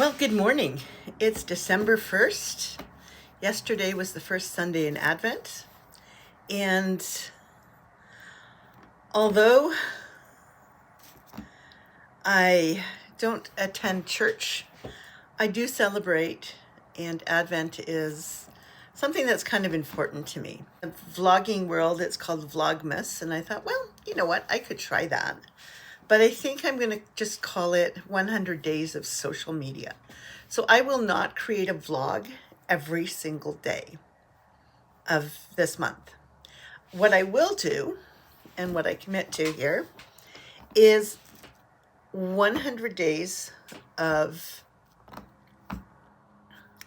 Well, good morning. It's December 1st. Yesterday was the first Sunday in Advent. And although I don't attend church, I do celebrate, and Advent is something that's kind of important to me. In the vlogging world, it's called Vlogmas, and I thought, well, you know what, I could try that. But I think I'm going to just call it 100 Days of Social Media. So I will not create a vlog every single day of this month. What I will do, and what I commit to here, is 100 days of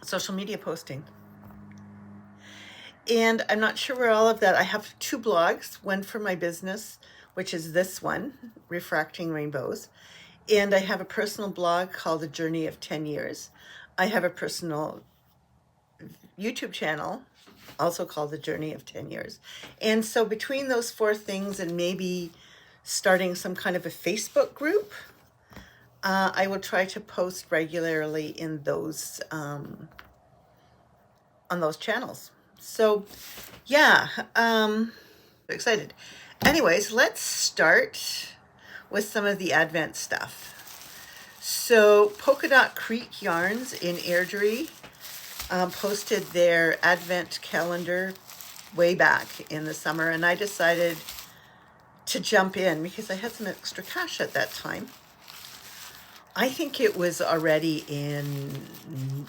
social media posting. And I'm not sure where all of that, I have 2 blogs, one for my business, which is this one, Refracting Rainbows. And I have a personal blog called The Journey of 10 Years. I have a personal YouTube channel, also called The Journey of 10 Years. And so between those 4 things and maybe starting some kind of a Facebook group, I will try to post regularly in those, on those channels. So yeah, excited. Anyways, let's start with some of the Advent stuff. So Polka Dot Creek Yarns in Airdrie posted their Advent calendar way back in the summer, and I decided to jump in because I had some extra cash at that time. I think it was already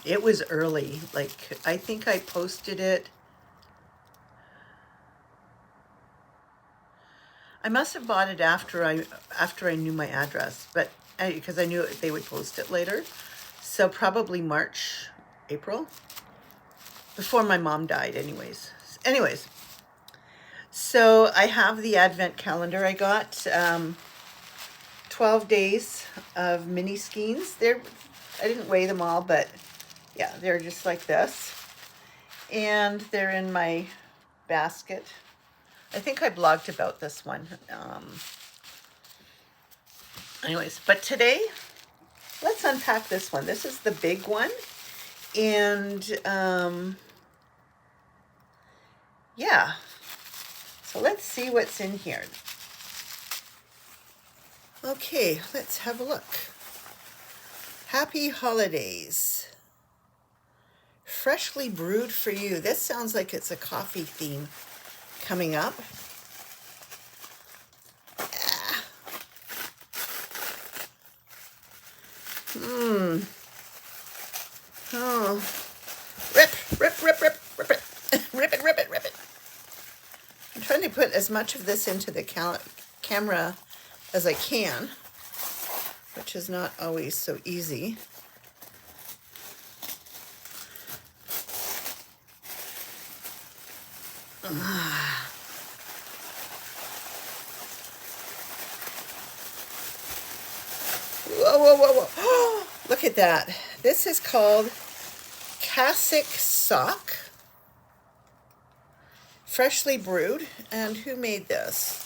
it was early. Like, I think I posted it. I must have bought it after I knew my address, but because I knew they would post it later. So probably March, April, before my mom died anyways. So I have the Advent calendar. I got 12 days of mini skeins. I didn't weigh them all, but yeah, they're just like this. And they're in my basket. I think I blogged about this one. Anyways, but today, let's unpack this one. This is the big one. And yeah, so let's see what's in here. Okay, let's have a look. Happy holidays. Freshly brewed for you. This sounds like it's a coffee theme coming up. Oh, rip it. Rip it. I'm trying to put as much of this into the camera as I can, which is not always so easy. Whoa. Look at that. This is called Cassock Sock. Freshly brewed. And who made this?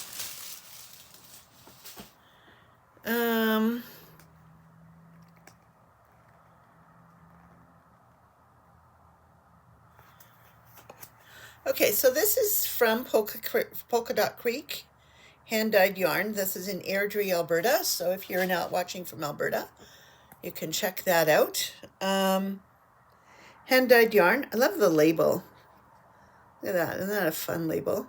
Okay, so this is from Polka Dot Creek hand-dyed yarn. This is in Airdrie, Alberta. So if you're not watching from Alberta, you can check that out. Hand-dyed yarn. I love the label. Look at that. Isn't that a fun label?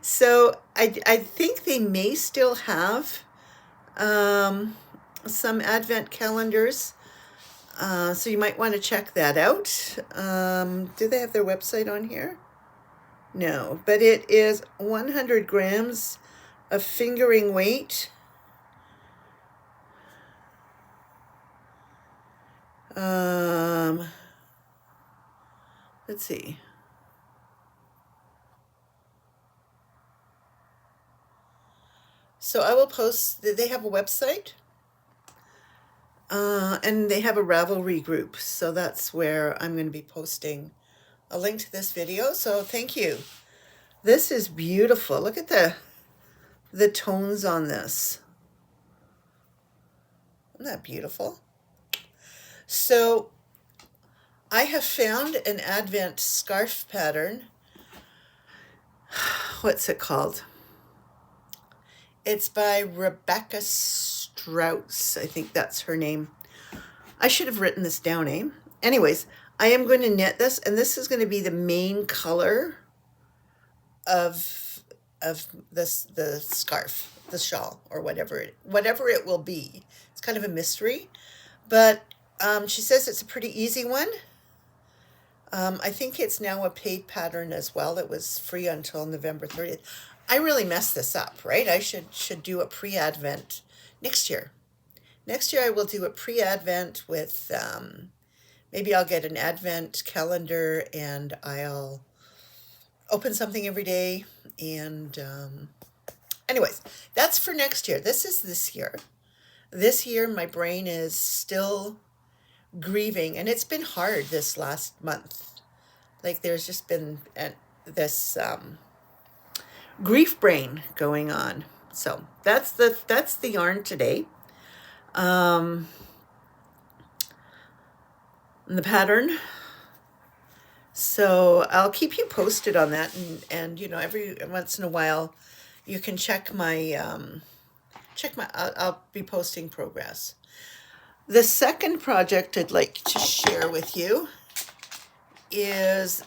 So I think they may still have some Advent calendars. So you might want to check that out. Do they have their website on here? No, but it is 100 grams of fingering weight. Let's see. So I will post, they have a website, and they have a Ravelry group. So that's where I'm going to be posting a link to this video. So thank you. This is beautiful. Look at the tones on this. Isn't that beautiful? So I have found an Advent scarf pattern. What's it called? It's by Renee Strouts. I think that's her name. I should have written this down, eh? Anyways, I am going to knit this, and this is going to be the main color of this, the scarf, the shawl, or whatever it will be. It's kind of a mystery, but she says it's a pretty easy one. I think it's now a paid pattern as well. It was free until November 30th. I really messed this up, right? I should do a pre-Advent next year. Next year I will do a pre-Advent with, maybe I'll get an Advent calendar and I'll open something every day. And anyways, that's for next year. This is this year. This year my brain is still grieving, and it's been hard this last month. Like there's just been this grief brain going on. So that's the yarn today. And the pattern. So I'll keep you posted on that, and you know, every once in a while you can check my I'll be posting progress. The second project I'd like to share with you is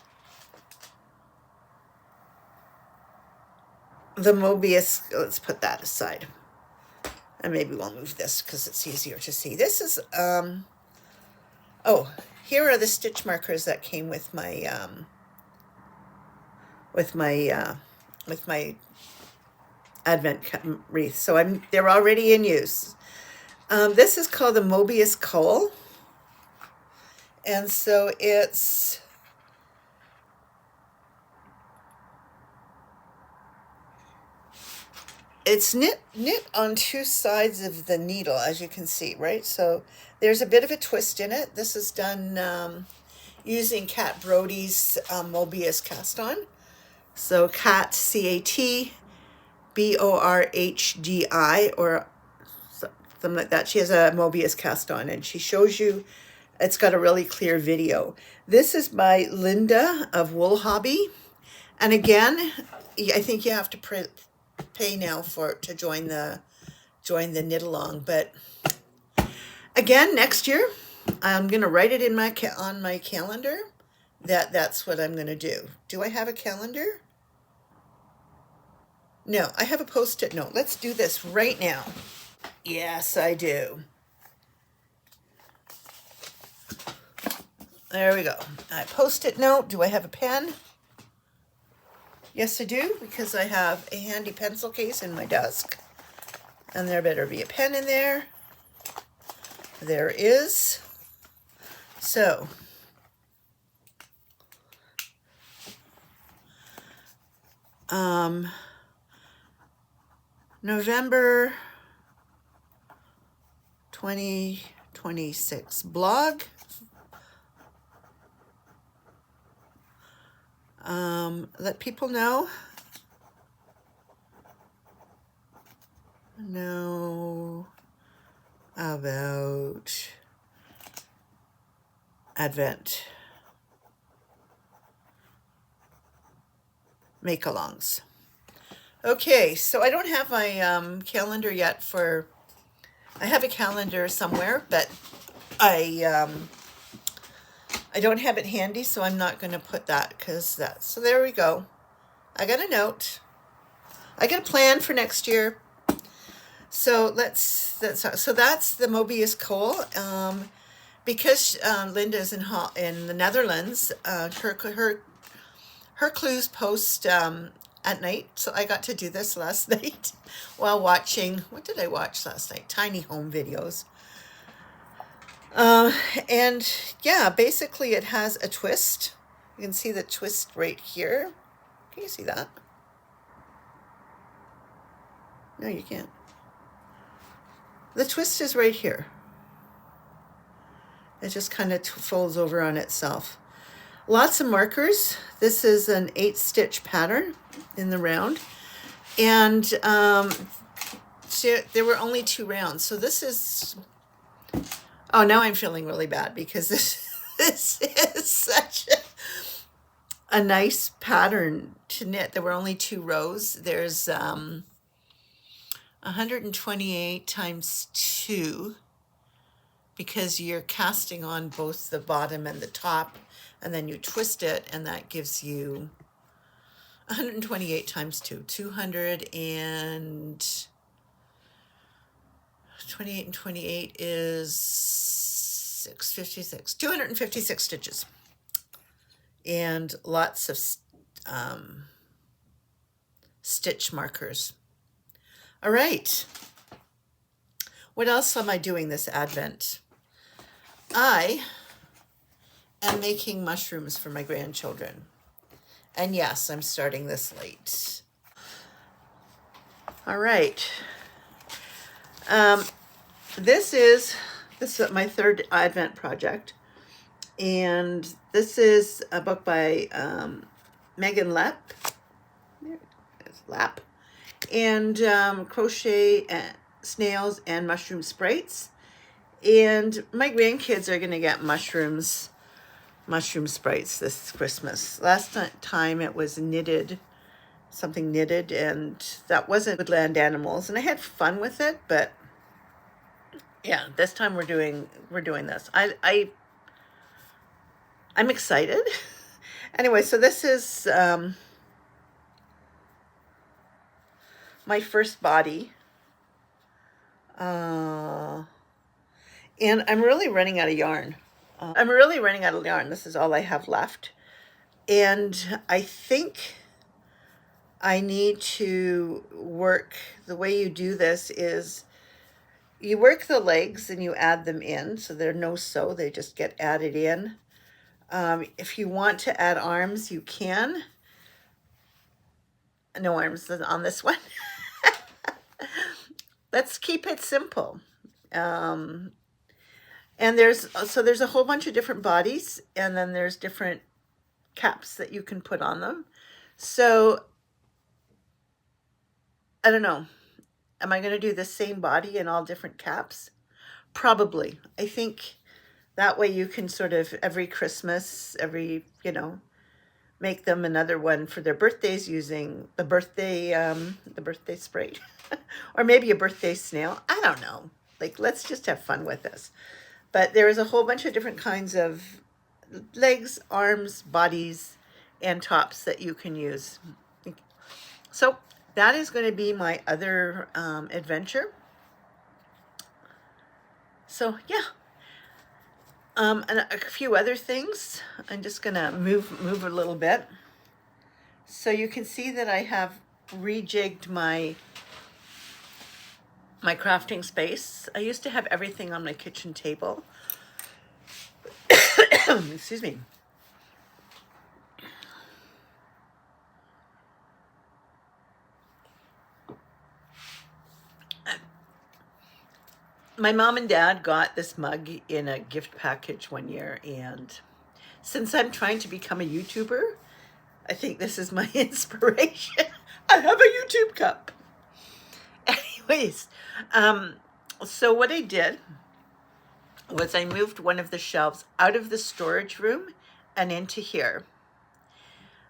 the mobious. Let's put that aside, and maybe we'll move this because it's easier to see. This is oh, here are the stitch markers that came with my Advent wreath. So they're already in use. This is called the mobious cowl, and so it's knit on two sides of the needle, as you can see, right? So there's a bit of a twist in it. This is done using Kat Brody's mobious cast on. So Kat, CAT BORHDI, or something like that. She has a mobius cast on, and she shows you. It's got a really clear video. This is by Linda of Wolhobby, and again, I think you have to pay now to join the knit along. But again, next year I'm gonna write it in on my calendar that's what I'm gonna do. Do I have a calendar? No, I have a post-it note. Let's do this right now. Yes, I do. There we go. I post-it note. Do I have a pen? Yes, I do, because I have a handy pencil case in my desk. And there better be a pen in there. There is. So, November 2026 blog. Let people know about Advent make-alongs. Okay, so I don't have my calendar yet I have a calendar somewhere, but I don't have it handy, so I'm not going to put that so there we go. I got a note. I got a plan for next year. So that's the mobious cowl. Because Linda's in the Netherlands, her clues post at night, so I got to do this last night while watching, what did I watch last night? Tiny home videos. And yeah, basically it has a twist. You can see the twist right here. Can you see that? No, you can't. The twist is right here. It just kind of folds over on itself. Lots of markers. This is an 8-stitch pattern in the round. And there were only 2 rounds. So this is Oh, now I'm feeling really bad because this is such a nice pattern to knit. There were only 2 rows. There's 128 times 2 because you're casting on both the bottom and the top, and then you twist it, and that gives you 128 times 2, 228 and 28 is 656, 256 stitches, and lots of stitch markers. All right. What else am I doing this Advent? I am making mushrooms for my grandchildren. And yes, I'm starting this late. All right. This is my 3rd Advent project. And this is a book by Megan Lapp. Lapp. And crochet snails and mushroom sprites. And my grandkids are going to get mushroom sprites this Christmas. Last time it was something knitted, and that wasn't woodland animals, and I had fun with it. But yeah, this time we're doing this. I'm excited. Anyway, so this is my first body. And I'm really running out of yarn. This is all I have left. And I think I need to work, the way you do this is you work the legs and you add them in. So they're no sew, they just get added in. If you want to add arms, you can. No arms on this one. Let's keep it simple. And there's a whole bunch of different bodies, and then there's different caps that you can put on them. So I don't know. Am I going to do the same body in all different caps? Probably. I think that way you can sort of every Christmas, make them another one for their birthdays using the birthday sprite or maybe a birthday snail. I don't know. Like, let's just have fun with this. But there is a whole bunch of different kinds of legs, arms, bodies, and tops that you can use. So that is going to be my other adventure. So yeah. And a few other things. I'm just going to move a little bit. So you can see that I have rejigged my crafting space. I used to have everything on my kitchen table. Excuse me. My mom and dad got this mug in a gift package one year, and since I'm trying to become a YouTuber, I think this is my inspiration. I have a YouTube cup. Anyways, so what I did was I moved one of the shelves out of the storage room and into here,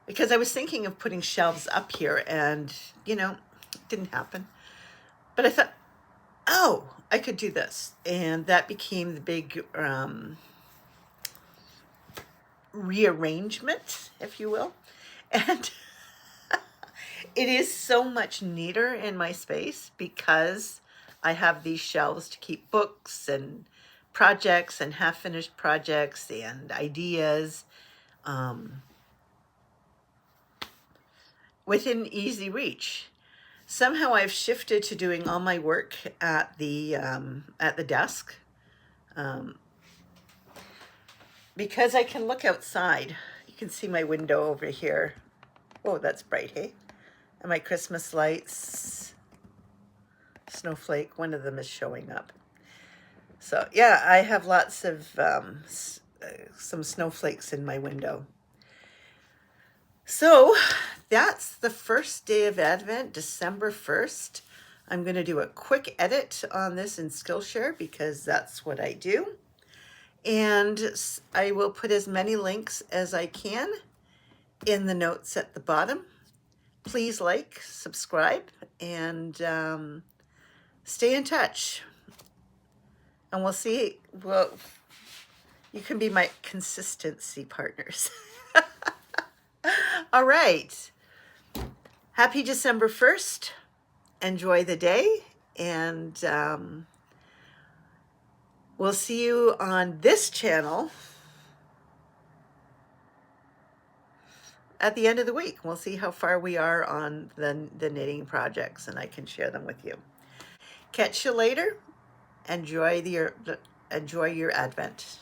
because I was thinking of putting shelves up here, and it didn't happen. But I thought, oh, I could do this, and that became the big rearrangement, if you will. And it is so much neater in my space because I have these shelves to keep books and projects and half-finished projects and ideas within easy reach. Somehow I've shifted to doing all my work at the desk because I can look outside. You can see my window over here. Oh, that's bright, hey? And my Christmas lights. Snowflake, one of them is showing up. So yeah, I have lots of some snowflakes in my window. So that's the first day of Advent, December 1st. I'm going to do a quick edit on this in Skillshare because that's what I do. And I will put as many links as I can in the notes at the bottom. Please like, subscribe, and stay in touch. And we'll see. Well, you can be my consistency partners. All right. Happy December 1st. Enjoy the day. And we'll see you on this channel at the end of the week. We'll see how far we are on the knitting projects, and I can share them with you. Catch you later. Enjoy your Advent.